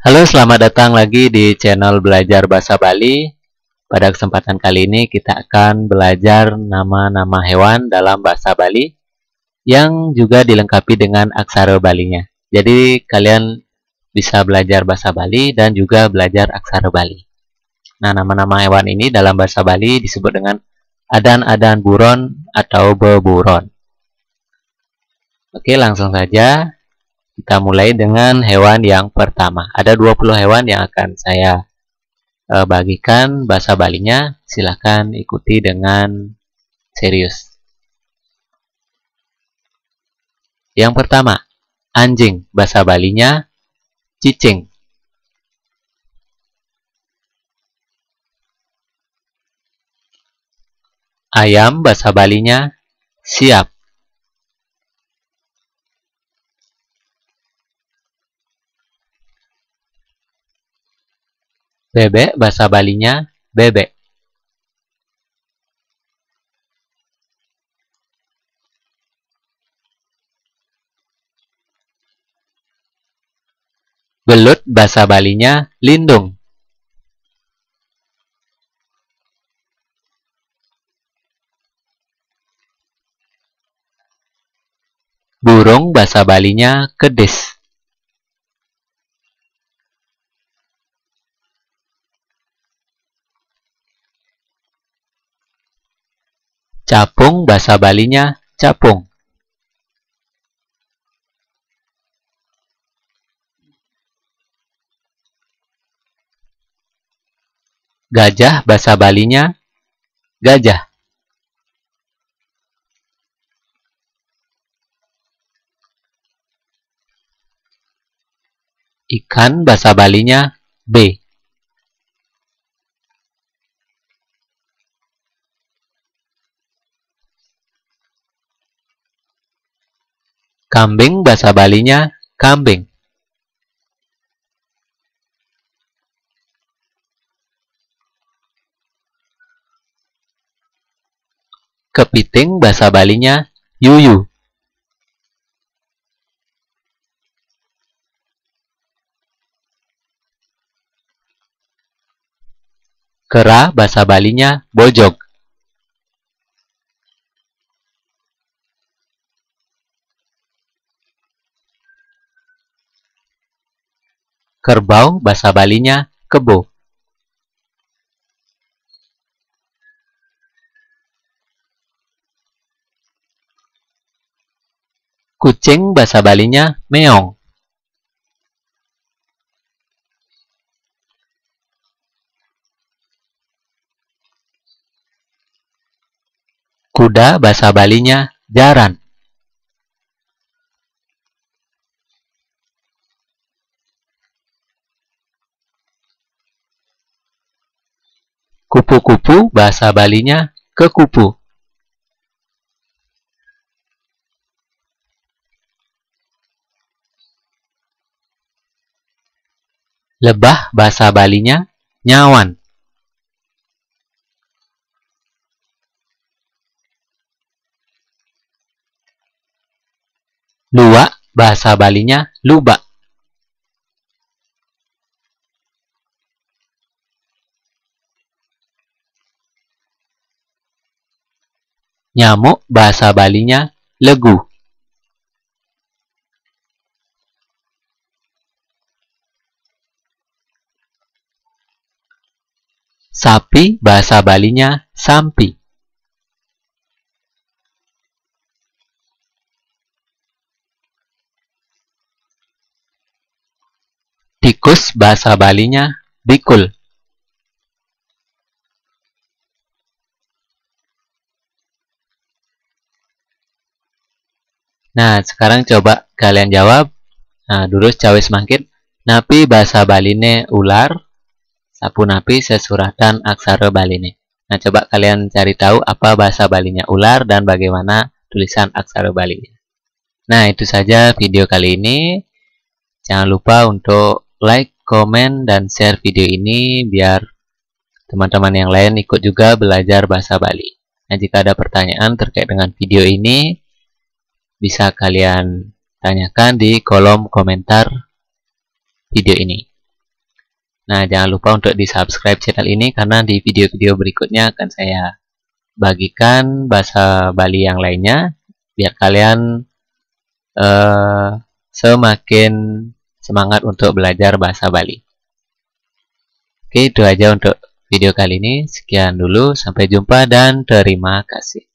Halo, selamat datang lagi di channel Belajar Bahasa Bali. Pada kesempatan kali ini kita akan belajar nama-nama hewan dalam bahasa Bali yang juga dilengkapi dengan aksara Balinya. Jadi kalian bisa belajar bahasa Bali dan juga belajar aksara Bali. Nah, nama-nama hewan ini dalam bahasa Bali disebut dengan adan-adan buron atau beburon. Oke, langsung saja. Kita mulai dengan hewan yang pertama. Ada 20 hewan yang akan saya bagikan bahasa Balinya. Silahkan ikuti dengan serius. Yang pertama, anjing. Bahasa Balinya cicing. Ayam. Bahasa Balinya siap. Bebek. Bahasa Balinya bebek. Belut. Bahasa Balinya lindung. Burung. Bahasa Balinya kedis. Capung. Bahasa Balinya capung. Gajah. Bahasa Balinya gajah. Ikan. Bahasa Balinya B. Kambing. Bahasa Balinya kambing. Kepiting. Bahasa Balinya yuyu. Kera. Bahasa Balinya bojog. Kerbau. Bahasa Balinya kebo. Kucing. Bahasa Balinya meong. Kuda. Bahasa Balinya jaran. Kupu-kupu. Bahasa Balinya kekupu. Lebah. Bahasa Balinya nyawan. Luwak. Bahasa Balinya lubak. Nyamuk. Bahasa Balinya legu. Sapi. Bahasa Balinya sampi. Tikus. Bahasa Balinya bikul. Nah, sekarang coba kalian jawab. Nah, durus cawe semangkit. Napi bahasa Baline ular. Sapu napi sesuratan aksara Baline. Nah, coba kalian cari tahu apa bahasa Balinya ular dan bagaimana tulisan aksara Balinya. Nah, itu saja video kali ini. Jangan lupa untuk like, komen, dan share video ini biar teman-teman yang lain ikut juga belajar bahasa Bali. Nah, jika ada pertanyaan terkait dengan video ini, bisa kalian tanyakan di kolom komentar video ini. Nah, jangan lupa untuk di-subscribe channel ini karena di video-video berikutnya akan saya bagikan bahasa Bali yang lainnya biar kalian semakin semangat untuk belajar bahasa Bali. Oke, itu aja untuk video kali ini. Sekian dulu, sampai jumpa dan terima kasih.